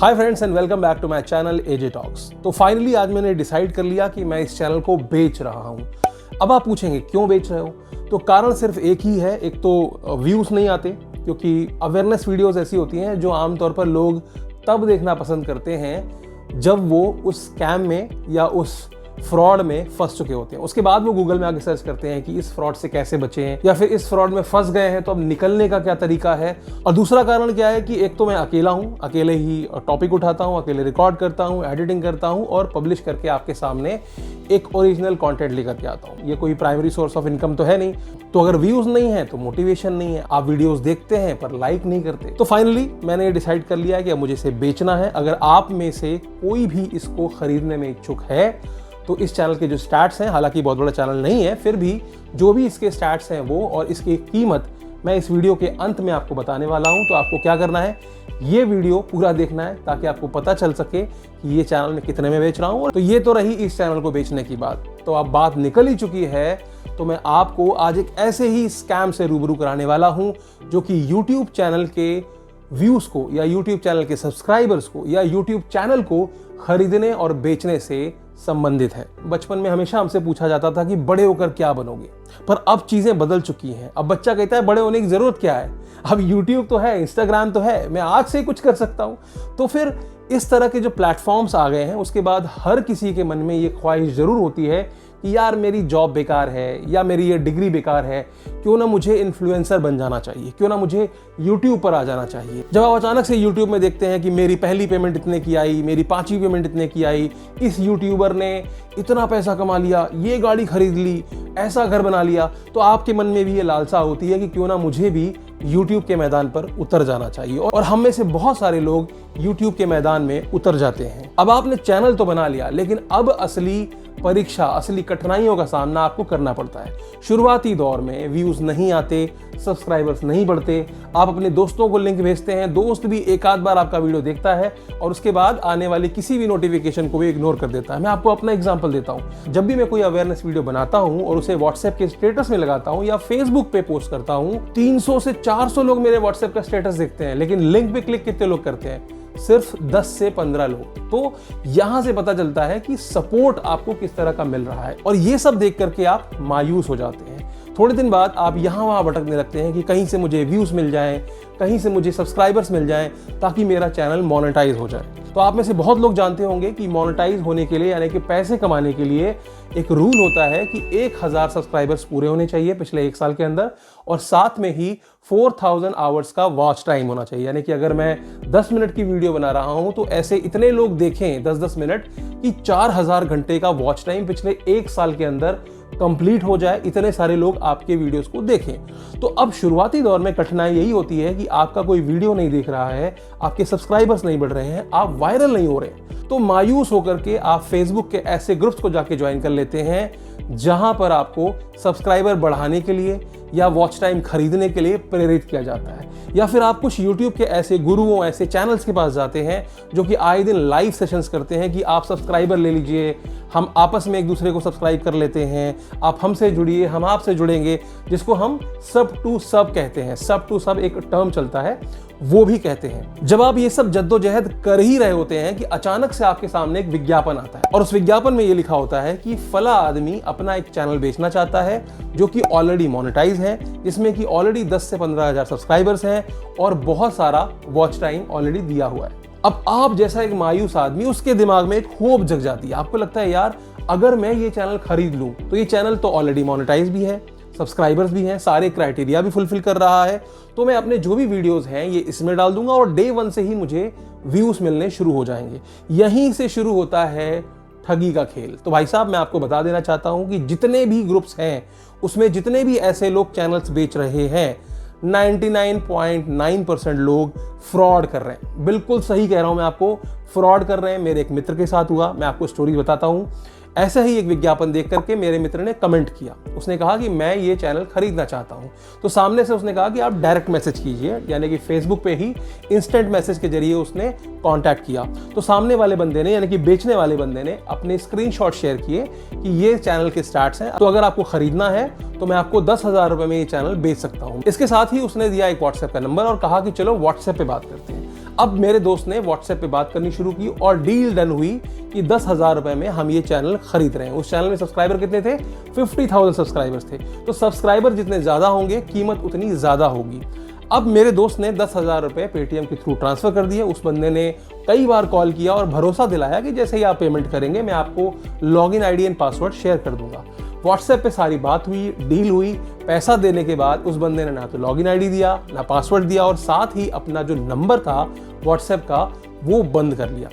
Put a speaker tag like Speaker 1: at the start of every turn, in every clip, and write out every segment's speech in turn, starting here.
Speaker 1: Hi friends and welcome back to my channel A J talks. तो finally आज मैंने decide कर लिया कि मैं इस चैनल को बेच रहा हूँ। अब आप पूछेंगे क्यों बेच रहे हो, तो कारण सिर्फ एक ही है। एक तो व्यूज़ नहीं आते, क्योंकि अवेयरनेस वीडियोस ऐसी होती हैं जो आमतौर पर लोग तब देखना पसंद करते हैं जब वो उस स्कैम में या उस फ्रॉड में फंस चुके होते हैं। उसके बाद वो गूगल में आके सर्च करते हैं कि इस फ्रॉड से कैसे बचें, या फिर इस फ्रॉड में फंस गए हैं तो अब निकलने का क्या तरीका है। और दूसरा कारण क्या है कि एक तो मैं अकेला हूँ, अकेले ही टॉपिक उठाता हूँ, अकेले रिकॉर्ड करता हूँ, एडिटिंग करता हूँ और पब्लिश करके आपके सामने एक ओरिजिनल कंटेंट लेकर के आता हूँ। ये कोई प्राइमरी सोर्स ऑफ इनकम तो है नहीं। तो अगर व्यूज नहीं है तो मोटिवेशन नहीं है। आप वीडियोस देखते हैं पर लाइक नहीं करते। तो फाइनली मैंने डिसाइड कर लिया कि अब मुझे इसे बेचना है। अगर आप में से कोई भी इसको खरीदने में इच्छुक है तो इस चैनल के जो स्टैट्स हैं, हालांकि बहुत बड़ा चैनल नहीं है, फिर भी जो भी इसके स्टैट्स हैं वो और इसकी कीमत मैं इस वीडियो के अंत में आपको बताने वाला हूं। तो आपको क्या करना है, ये वीडियो पूरा देखना है ताकि आपको पता चल सके कि ये चैनल मैं कितने में बेच रहा हूं। तो ये तो रही इस चैनल को बेचने की बात। तो अब बात निकल ही चुकी है, तो मैं आपको आज एक ऐसे ही स्कैम से रूबरू कराने वाला हूं जो कि यूट्यूब चैनल के व्यूज को या यूट्यूब चैनल के सब्सक्राइबर्स को या यूट्यूब चैनल को खरीदने और बेचने से संबंधित है। बचपन में हमेशा हमसे पूछा जाता था कि बड़े होकर क्या बनोगे, पर अब चीजें बदल चुकी हैं। अब बच्चा कहता है बड़े होने की जरूरत क्या है, अब YouTube तो है, Instagram तो है, मैं आज से कुछ कर सकता हूं। तो फिर इस तरह के जो प्लेटफॉर्म्स आ गए हैं उसके बाद हर किसी के मन में ये ख्वाहिश जरूर होती है कि यार मेरी जॉब बेकार है या मेरी ये डिग्री बेकार है, क्यों ना मुझे इन्फ्लुएंसर बन जाना चाहिए, क्यों ना मुझे यूट्यूब पर आ जाना चाहिए। जब आप अचानक से यूट्यूब में देखते हैं कि मेरी पहली पेमेंट इतने की आई, मेरी 5वीं पेमेंट इतने की आई, इस यूट्यूबर ने इतना पैसा कमा लिया, ये गाड़ी खरीद ली, ऐसा घर बना लिया, तो आपके मन में भी ये लालसा होती है कि क्यों ना मुझे भी YouTube के मैदान पर उतर जाना चाहिए। और हम में से बहुत सारे लोग YouTube के मैदान में उतर जाते हैं। अब आपने चैनल तो बना लिया, लेकिन अब असली परीक्षा, असली कठिनाइयों का सामना आपको करना पड़ता है। शुरुआती दौर में व्यूज नहीं आते, सब्सक्राइबर्स नहीं बढ़ते, आप अपने दोस्तों को लिंक भेजते हैं, दोस्त भी एक आध बार आपका वीडियो देखता है और उसके बाद आने वाली किसी भी नोटिफिकेशन को भी इग्नोर कर देता है। मैं आपको अपना एग्जांपल देता हूं। जब भी मैं कोई अवेयरनेस वीडियो बनाता हूं और उसे व्हाट्सएप के स्टेटस में लगाता हूं या फेसबुक पे पोस्ट करता हूं, 300 से 400 लोग मेरे व्हाट्सएप का स्टेटस देखते हैं, लेकिन लिंक पे क्लिक कितने लोग करते हैं? सिर्फ 10 से 15 लोग। तो यहां से पता चलता है कि सपोर्ट आपको किस तरह का मिल रहा है, और ये सब देख करके आप मायूस हो जाते हैं। थोड़े दिन बाद आप यहां वहां भटकने लगते हैं कि कहीं से मुझे व्यूज मिल जाएं, कहीं से मुझे सब्सक्राइबर्स मिल जाएं ताकि मेरा चैनल मोनेटाइज हो जाए। तो आप में से बहुत लोग जानते होंगे कि मोनेटाइज होने के लिए, यानी कि पैसे कमाने के लिए, एक रूल होता है कि 1000 सब्सक्राइबर्स पूरे होने चाहिए पिछले 1 साल के अंदर, और साथ में ही 4000 आवर्स का वॉच टाइम होना चाहिए। यानी कि अगर मैं 10 मिनट की वीडियो बना रहा हूं तो ऐसे इतने लोग देखें 10-10 मिनट कि 4000 घंटे का वॉच टाइम पिछले 1 साल के अंदर कंप्लीट हो जाए, इतने सारे लोग आपके वीडियोस को देखें। तो अब शुरुआती दौर में कठिनाई यही होती है कि आपका कोई वीडियो नहीं देख रहा है, आपके सब्सक्राइबर्स नहीं बढ़ रहे हैं, आप वायरल नहीं हो रहे। तो मायूस होकर के आप फेसबुक के ऐसे ग्रुप्स को जाके ज्वाइन कर लेते हैं जहां पर आपको सब्सक्राइबर बढ़ाने के लिए या वॉच टाइम खरीदने के लिए प्रेरित किया जाता है। या फिर आप कुछ YouTube के ऐसे गुरुओं, ऐसे चैनल्स के पास जाते हैं जो कि आए दिन लाइव सेशंस करते हैं कि आप सब्सक्राइबर ले लीजिए, हम आपस में एक दूसरे को सब्सक्राइब कर लेते हैं, आप हमसे जुड़िए, हम आपसे जुड़ेंगे, जिसको हम सब टू सब कहते हैं। सब टू सब एक टर्म चलता है, वो भी कहते हैं। जब आप ये सब जद्दोजहद कर ही रहे होते हैं कि अचानक से आपके सामने एक विज्ञापन आता है और उस विज्ञापन में ये लिखा होता है कि फला आदमी अपना एक चैनल बेचना चाहता है जो कि ऑलरेडी मोनेटाइज है, जिसमें कि ऑलरेडी 10 से 15 हजार सब्सक्राइबर्स हैं और बहुत सारा वॉच टाइम ऑलरेडी दिया हुआ है। अब आप जैसा एक मायूस आदमी, उसके दिमाग में एक होप जग जाती है। आपको लगता है यार अगर मैं ये चैनल खरीद लूं तो ये चैनल तो ऑलरेडी मोनेटाइज भी है, सब्सक्राइबर्स भी हैं, सारे क्राइटेरिया भी फुलफिल कर रहा है, तो मैं अपने जो भी वीडियोस हैं ये इसमें डाल दूंगा और डे 1 से ही मुझे व्यूज मिलने शुरू हो जाएंगे। यहीं से शुरू होता है ठगी का खेल। तो भाई साहब, मैं आपको बता देना चाहता हूं कि जितने भी ग्रुप्स हैं उसमें जितने भी ऐसे लोग चैनल्स बेच रहे हैं, 99.9% लोग फ्रॉड कर रहे हैं। बिल्कुल सही कह रहा हूं मैं आपको, फ्रॉड कर रहे हैं। मेरे एक मित्र के साथ हुआ, मैं आपको स्टोरी बताता हूं। ऐसा ही एक विज्ञापन देख करके मेरे मित्र ने कमेंट किया। उसने कहा कि मैं ये चैनल खरीदना चाहता हूं। तो सामने से उसने कहा कि आप डायरेक्ट मैसेज कीजिए, यानी कि फेसबुक पे ही इंस्टेंट मैसेज के जरिए उसने कांटेक्ट किया। तो सामने वाले बंदे ने, यानी कि बेचने वाले बंदे ने, अपने स्क्रीनशॉट शेयर किए कि ये चैनल के स्टार्ट्स हैं, तो अगर आपको खरीदना है तो मैं आपको 10,000 रुपए में ये चैनल बेच सकता हूं। इसके साथ ही उसने दिया एक व्हाट्सएप का नंबर और कहा कि चलो व्हाट्सएप पे बात करते हैं। अब मेरे दोस्त ने व्हाट्सएप पे बात करनी शुरू की और डील डन हुई कि 10,000 रुपए में हम ये चैनल खरीद रहे हैं। उस चैनल में सब्सक्राइबर कितने थे? 50,000 सब्सक्राइबर्स थे। तो सब्सक्राइबर जितने ज्यादा होंगे कीमत उतनी ज्यादा होगी। अब मेरे दोस्त ने 10,000 रुपए पेटीएम के थ्रू ट्रांसफर कर दिए। उस बंदे ने कई बार कॉल किया और भरोसा दिलाया कि जैसे ही आप पेमेंट करेंगे मैं आपको login ID and password share कर दूंगा। व्हाट्सएप पे सारी बात हुई, डील हुई। पैसा देने के बाद उस बंदे ने ना तो लॉगिन आईडी दिया, ना पासवर्ड दिया और साथ ही अपना जो नंबर था व्हाट्सएप का वो बंद कर लिया।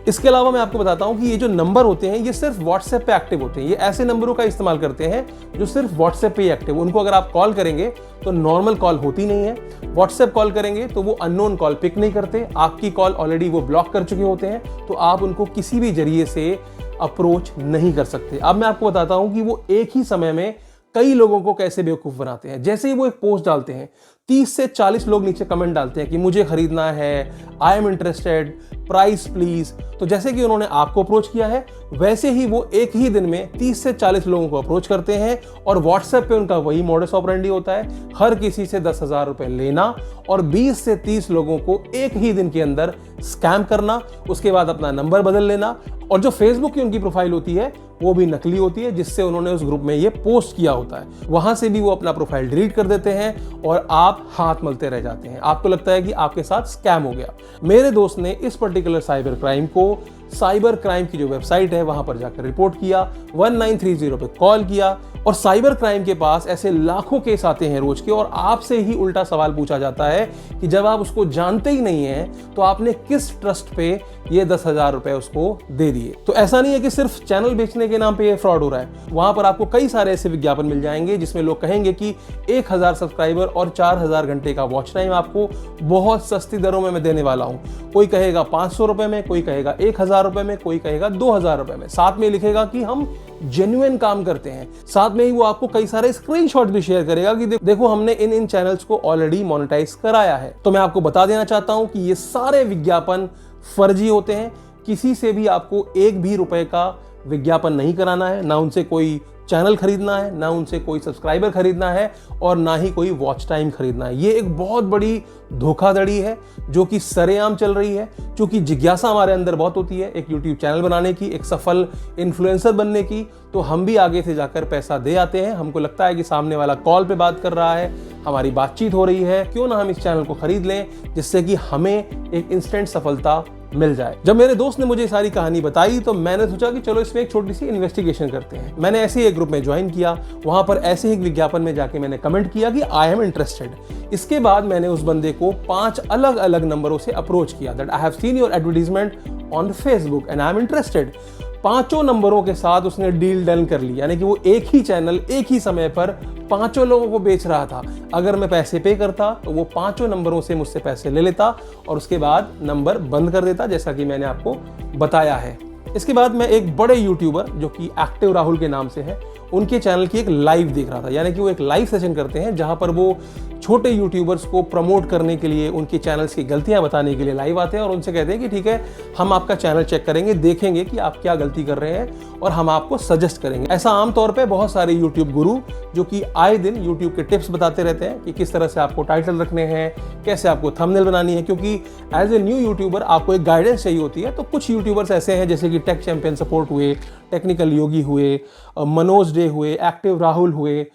Speaker 1: इसके अलावा मैं आपको बताता हूं कि ये जो नंबर होते हैं ये सिर्फ व्हाट्सएप पे एक्टिव होते हैं। ये ऐसे नंबरों का इस्तेमाल करते हैं जो सिर्फ व्हाट्सएप पे ही एक्टिव। उनको अगर आप कॉल करेंगे तो नॉर्मल कॉल होती नहीं है। व्हाट्सएप कॉल करेंगे तो वो अननोन कॉल पिक नहीं करते। आपकी कॉल ऑलरेडी वो ब्लॉक कर चुके होते हैं, तो आप उनको किसी भी जरिए से अप्रोच नहीं कर सकते। अब मैं आपको बताता हूं कि वो एक ही समय में कई लोगों को कैसे बेवकूफ बनाते हैं। जैसे ही वो एक पोस्ट डालते हैं 30 से 40 लोग नीचे कमेंट डालते हैं कि मुझे खरीदना है, I am interested, price please. तो जैसे कि उन्होंने आपको अप्रोच किया है वैसे ही वो एक ही दिन में 30 से 40 लोगों को अप्रोच करते हैं और व्हाट्सएप पे उनका वही मॉडस ऑपरेंडी होता है, हर किसी से 10,000 रुपए लेना और 20 से 30 लोगों को एक ही दिन के अंदर स्कैम करना, उसके बाद अपना नंबर बदल लेना। और जो फेसबुक की उनकी प्रोफाइल होती है वो भी नकली होती है जिससे उन्होंने उस ग्रुप में ये पोस्ट किया होता है। वहां से भी वो अपना प्रोफाइल डिलीट कर देते हैं और आप हाथ मलते रह जाते हैं। आपको लगता है कि आपके साथ स्कैम हो गया। मेरे दोस्त ने इस पर्टिकुलर साइबर क्राइम को साइबर क्राइम की जो वेबसाइट है वहां पर जाकर रिपोर्ट किया, 1930 पे कॉल किया और साइबर क्राइम के पास ऐसे लाखों केस आते हैं रोज के और आपसे ही उल्टा सवाल पूछा जाता है कि जब आप उसको जानते ही नहीं हैं तो आपने किस ट्रस्ट पे ये 10,000 रुपए उसको दे दिए। तो ऐसा नहीं है कि सिर्फ चैनल बेचने के नाम पे ये फ्रॉड हो रहा है। वहां पर आपको कई सारे ऐसे विज्ञापन मिल जाएंगे जिसमें लोग कहेंगे कि 1,000 सब्सक्राइबर और 4,000 घंटे का वॉच टाइम आपको बहुत सस्ती दरों में मैं देने वाला हूं। कोई कहेगा 500 रुपए में, कोई कहेगा 1,000 रुपए में, कोई कहेगा 2,000 रुपए में। साथ में लिखेगा कि हम जेन्युइन काम करते हैं। साथ में ही वो आपको कई सारे स्क्रीनशॉट भी शेयर करेगा कि देखो हमने इन चैनल्स को ऑलरेडी मोनेटाइज कराया है। तो मैं आपको बता देना चाहता हूं कि ये सारे विज्ञापन फर्जी होते हैं। किसी से भी आपको एक भी रुपए का विज्ञापन नहीं कराना है, ना उनसे कोई चैनल खरीदना है, ना उनसे कोई सब्सक्राइबर खरीदना है और ना ही कोई वॉच टाइम खरीदना है। ये एक बहुत बड़ी धोखाधड़ी है जो कि सरेआम चल रही है। क्योंकि जिज्ञासा हमारे अंदर बहुत होती है एक यूट्यूब चैनल बनाने की, एक सफल इन्फ्लुएंसर बनने की, तो हम भी आगे से जाकर पैसा दे आते हैं। हमको लगता है कि सामने वाला कॉल पे बात कर रहा है, हमारी बातचीत हो रही है, क्यों ना हम इस चैनल को खरीद लें जिससे कि हमें एक इंस्टेंट सफलता मिल जाए। जब मेरे दोस्त ने मुझे सारी कहानी बताई तो मैंने सोचा कि चलो इसमें एक छोटी सी इन्वेस्टिगेशन करते हैं। मैंने ऐसे ही एक ग्रुप में ज्वाइन किया, वहां पर ऐसे ही एक विज्ञापन में जाके मैंने कमेंट किया कि आई एम इंटरेस्टेड। इसके बाद मैंने उस बंदे को 5 अलग अलग नंबरों से अप्रोच किया that I have seen your advertisement on Facebook and I am interested. 5 नंबरों के साथ उसने डील डन कर ली, यानी कि वो एक ही चैनल एक ही समय पर 5 लोगों को बेच रहा था। अगर मैं पैसे पे करता तो वो 5 नंबरों से मुझसे पैसे ले लेता और उसके बाद नंबर बंद कर देता, जैसा कि मैंने आपको बताया है। इसके बाद मैं एक बड़े यूट्यूबर जो कि एक्टिव राहुल के नाम से है, उनके चैनल की एक लाइव देख रहा था। यानी कि वो एक लाइव सेशन करते हैं जहां पर वो छोटे यूट्यूबर्स को प्रमोट करने के लिए, उनके चैनल्स की गलतियां बताने के लिए लाइव आते हैं और उनसे कहते हैं कि ठीक है हम आपका चैनल चेक करेंगे, देखेंगे कि आप क्या गलती कर रहे हैं और हम आपको सजेस्ट करेंगे। ऐसा आमतौर पे बहुत सारे यूट्यूब गुरु जो कि आए दिन यूट्यूब के टिप्स बताते रहते हैं कि किस तरह से आपको टाइटल रखने हैं, कैसे आपको थंबनेल बनानी है, क्योंकि एज ए न्यू यूट्यूबर आपको एक गाइडेंस चाहिए होती है। तो कुछ यूट्यूबर्स ऐसे हैं जैसे कि टेक चैंपियन सपोर्ट हुए, टेक्निकल योगी हुए, मनोज डे हुए, एक्टिव राहुल हुए,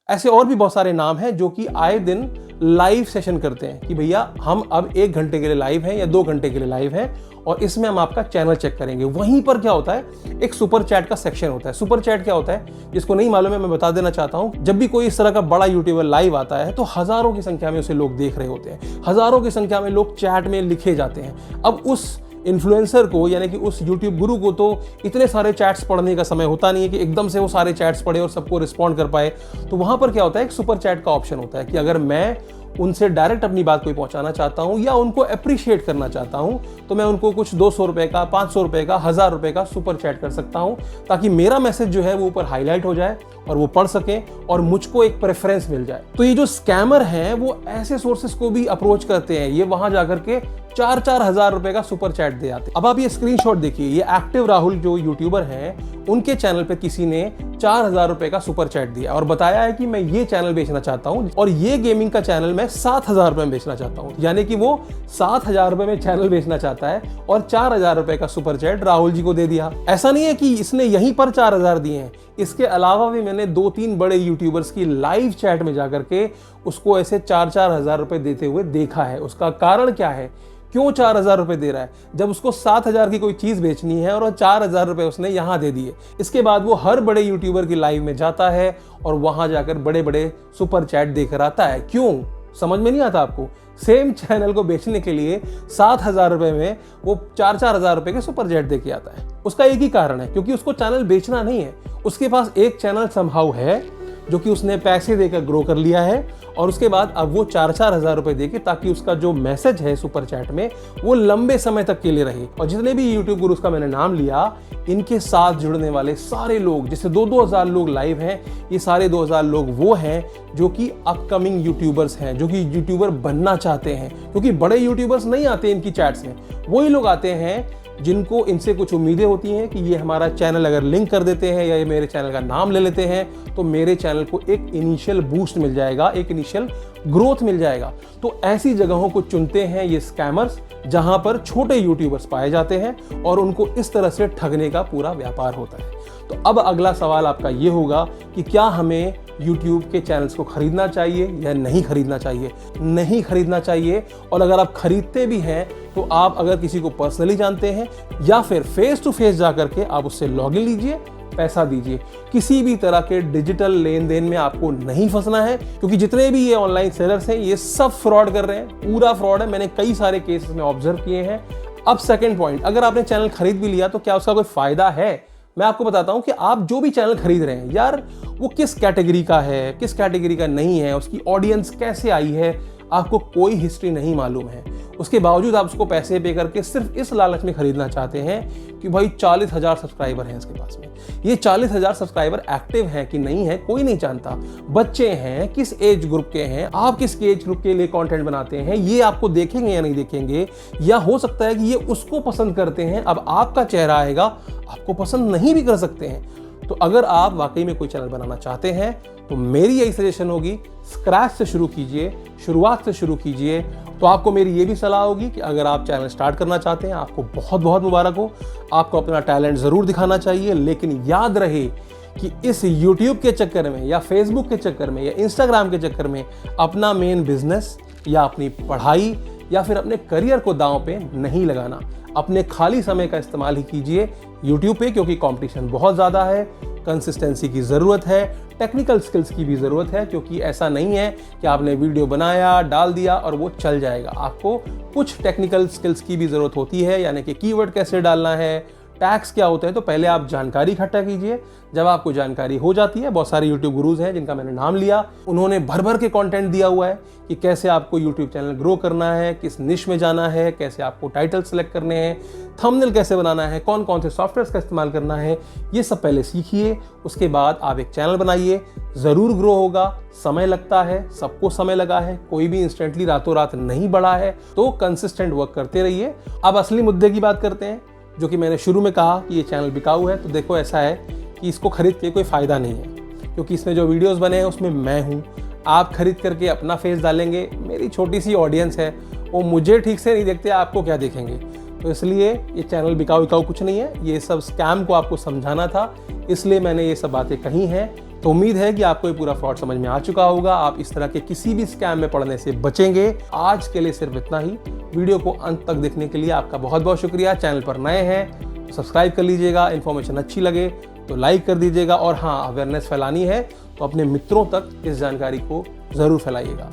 Speaker 1: ऐसे और भी बहुत सारे नाम हैं जो कि आए दिन लाइव सेशन करते हैं कि भैया हम अब 1 घंटे के लिए लाइव हैं या 2 घंटे के लिए लाइव हैं और इसमें हम आपका चैनल चेक करेंगे। वहीं पर क्या होता है, एक सुपर चैट का सेक्शन होता है। सुपर चैट क्या होता है, जिसको नहीं मालूम है मैं बता देना चाहता हूं। जब भी कोई इस तरह का बड़ा यूट्यूबर लाइव आता है तो हजारों की संख्या में उसे लोग देख रहे होते हैं, हजारों की संख्या में लोग चैट में लिखे जाते हैं। अब उस इन्फ्लुएंसर को यानी कि उस यूट्यूब गुरु को तो इतने सारे चैट्स पढ़ने का समय होता नहीं है कि एकदम से वो सारे चैट्स पढ़े और सबको रिस्पॉन्ड कर पाए। तो वहां पर क्या होता है, एक सुपर चैट का ऑप्शन होता है कि अगर मैं उनसे डायरेक्ट अपनी बात कोई पहुंचाना चाहता हूं या उनको अप्रिशिएट करना चाहता हूं तो मैं उनको कुछ 200 रुपए का, 500 रुपए का, 1000 रुपए का सुपर चैट कर सकता हूं ताकि मेरा मैसेज जो है वो ऊपर हाईलाइट हो जाए और वो पढ़ सके और मुझको एक प्रेफरेंस मिल जाए। तो ये जो स्कैमर हैं वो ऐसे सोर्सेस को भी अप्रोच करते हैं, ये वहां जाकर के 4-4 हजार रुपए का सुपर चैट दे आते। अब आप ये स्क्रीनशॉट देखिए, ये एक्टिव राहुल जो यूट्यूबर हैं उनके चैनल पे किसी ने 4,000 रुपए का सुपर चैट दिया और बताया है कि मैं ये चैनल बेचना चाहता हूं और ये गेमिंग का चैनल मैं 7,000 रुपए में बेचना चाहता हूँ। यानी कि वो 7,000 रुपए में चैनल बेचना चाहता है और 4,000 रुपए का सुपर चैट राहुल जी को दे दिया। ऐसा नहीं है कि इसने यहीं पर 4,000 दिए हैं, इसके अलावा भी मैंने 2-3 बड़े यूट्यूबर्स की लाइव चैट में जाकर के उसको ऐसे 4-4 हज़ार रुपए देते हुए देखा है। उसका कारण क्या है, क्यों 4,000 रुपए दे रहा है, जब उसको 7,000 की कोई चीज बेचनी है और 4,000 रुपए उसने यहां दे दिए। इसके बाद वो हर बड़े यूट्यूबर की लाइव में जाता है और वहां जाकर बड़े बड़े सुपर चैट देकर आता है। क्यों, समझ में नहीं आता आपको? सेम चैनल को बेचने के लिए 7,000 रुपए में वो 4-4 हज़ार रुपए के सुपर चैट देके आता है। उसका एक ही कारण है, क्योंकि उसको चैनल बेचना नहीं है। उसके पास एक चैनल समहाउ है जो कि उसने पैसे देकर ग्रो कर लिया है और उसके बाद अब वो 4-4 हज़ार रुपए देके, ताकि उसका जो मैसेज है सुपर चैट में वो लंबे समय तक के लिए रहे। और जितने भी यूट्यूब गुरुज का मैंने नाम लिया, इनके साथ जुड़ने वाले सारे लोग, जैसे 2-2 हज़ार लोग लाइव हैं, ये सारे 2,000 लोग वो हैं जो कि अपकमिंग यूट्यूबर्स हैं, जो कि यूट्यूबर बनना चाहते हैं। क्योंकि बड़े यूट्यूबर्स नहीं आते इनकी चैट्स में, वही लोग आते हैं जिनको इनसे कुछ उम्मीदें होती हैं कि ये हमारा चैनल अगर लिंक कर देते हैं या ये मेरे चैनल का नाम ले लेते हैं तो मेरे चैनल को एक इनिशियल बूस्ट मिल जाएगा, एक इनिशियल ग्रोथ मिल जाएगा। तो ऐसी जगहों को चुनते हैं ये स्कैमर्स, जहां पर छोटे यूट्यूबर्स पाए जाते हैं और उनको इस तरह से ठगने का पूरा व्यापार होता है। तो अब अगला सवाल आपका ये होगा कि क्या हमें YouTube के चैनल्स को खरीदना चाहिए या नहीं खरीदना चाहिए? नहीं खरीदना चाहिए। और अगर आप खरीदते भी हैं तो आप अगर किसी को पर्सनली जानते हैं या फिर फेस टू फेस जाकर के आप उससे लॉगिन लीजिए, पैसा दीजिए। किसी भी तरह के डिजिटल लेन देन में आपको नहीं फंसना है, क्योंकि जितने भी ये ऑनलाइन सेलर्स हैं ये सब फ्रॉड कर रहे हैं, पूरा फ्रॉड है। मैंने कई सारे केसेस में ऑब्जर्व किए हैं। अब सेकंड पॉइंट, अगर आपने चैनल खरीद भी लिया तो क्या उसका कोई फायदा है? मैं आपको बताता हूं कि आप जो भी चैनल खरीद रहे हैं यार, वो किस कैटेगरी का है, किस कैटेगरी का नहीं है, उसकी ऑडियंस कैसे आई है, आपको कोई हिस्ट्री नहीं मालूम है। उसके बावजूद आप उसको पैसे पे करके सिर्फ इस लालच में खरीदना चाहते हैं कि भाई 40,000 सब्सक्राइबर हैं इसके पास में। ये 40,000 सब्सक्राइबर एक्टिव हैं कि नहीं है कोई नहीं जानता। बच्चे हैं, किस एज ग्रुप के हैं, आप किस एज ग्रुप के लिए कंटेंट बनाते हैं, ये आपको देखेंगे या नहीं देखेंगे, या हो सकता है कि ये उसको पसंद करते हैं। अब आपका चेहरा आएगा, आपको पसंद नहीं भी कर सकते हैं। तो अगर आप वाकई में कोई चैनल बनाना चाहते हैं तो मेरी यही सजेशन होगी, स्क्रैच से शुरू कीजिए, शुरुआत से शुरू कीजिए। तो आपको मेरी ये भी सलाह होगी कि अगर आप चैनल स्टार्ट करना चाहते हैं, आपको बहुत बहुत मुबारक हो, आपको अपना टैलेंट ज़रूर दिखाना चाहिए। लेकिन याद रहे कि इस YouTube के चक्कर में या Facebook के चक्कर में या Instagram के चक्कर में अपना मेन बिजनेस या अपनी पढ़ाई या फिर अपने करियर को दांव पे नहीं लगाना। अपने खाली समय का इस्तेमाल ही कीजिए YouTube पे, क्योंकि कंपटीशन बहुत ज़्यादा है, कंसिस्टेंसी की ज़रूरत है, टेक्निकल स्किल्स की भी ज़रूरत है। क्योंकि ऐसा नहीं है कि आपने वीडियो बनाया, डाल दिया और वो चल जाएगा। आपको कुछ टेक्निकल स्किल्स की भी ज़रूरत होती है, यानी कि कीवर्ड कैसे डालना है, टैग्स क्या होते हैं। तो पहले आप जानकारी इकट्ठा कीजिए। जब आपको जानकारी हो जाती है, बहुत सारे यूट्यूब गुरुज हैं जिनका मैंने नाम लिया, उन्होंने भर भर के कंटेंट दिया हुआ है कि कैसे आपको यूट्यूब चैनल ग्रो करना है, किस निश में जाना है, कैसे आपको टाइटल सेलेक्ट करने हैं, थंबनेल कैसे बनाना है, कौन कौन से सॉफ्टवेयर का इस्तेमाल करना है, ये सब पहले सीखिए। उसके बाद आप एक चैनल बनाइए, ज़रूर ग्रो होगा। समय लगता है, सबको समय लगा है, कोई भी इंस्टेंटली रातों रात नहीं बढ़ा है। तो कंसिस्टेंट वर्क करते रहिए। अब असली मुद्दे की बात करते हैं, जो कि मैंने शुरू में कहा कि ये चैनल बिकाऊ है। तो देखो, ऐसा है कि इसको खरीद के कोई फ़ायदा नहीं है, क्योंकि इसमें जो वीडियोस बने हैं उसमें मैं हूँ। आप खरीद करके अपना फेस डालेंगे, मेरी छोटी सी ऑडियंस है, वो मुझे ठीक से नहीं देखते, आपको क्या देखेंगे। तो इसलिए ये चैनल बिकाऊ कुछ नहीं है। ये सब स्कैम को आपको समझाना था, इसलिए मैंने ये सब बातें कही हैं। तो उम्मीद है कि आपको ये पूरा फ्रॉड समझ में आ चुका होगा। आप इस तरह के किसी भी स्कैम में पड़ने से बचेंगे। आज के लिए सिर्फ इतना ही। वीडियो को अंत तक देखने के लिए आपका बहुत बहुत शुक्रिया। चैनल पर नए हैं तो सब्सक्राइब कर लीजिएगा, इन्फॉर्मेशन अच्छी लगे तो लाइक कर दीजिएगा, और हाँ, अवेयरनेस फैलानी है तो अपने मित्रों तक इस जानकारी को ज़रूर फैलाइएगा।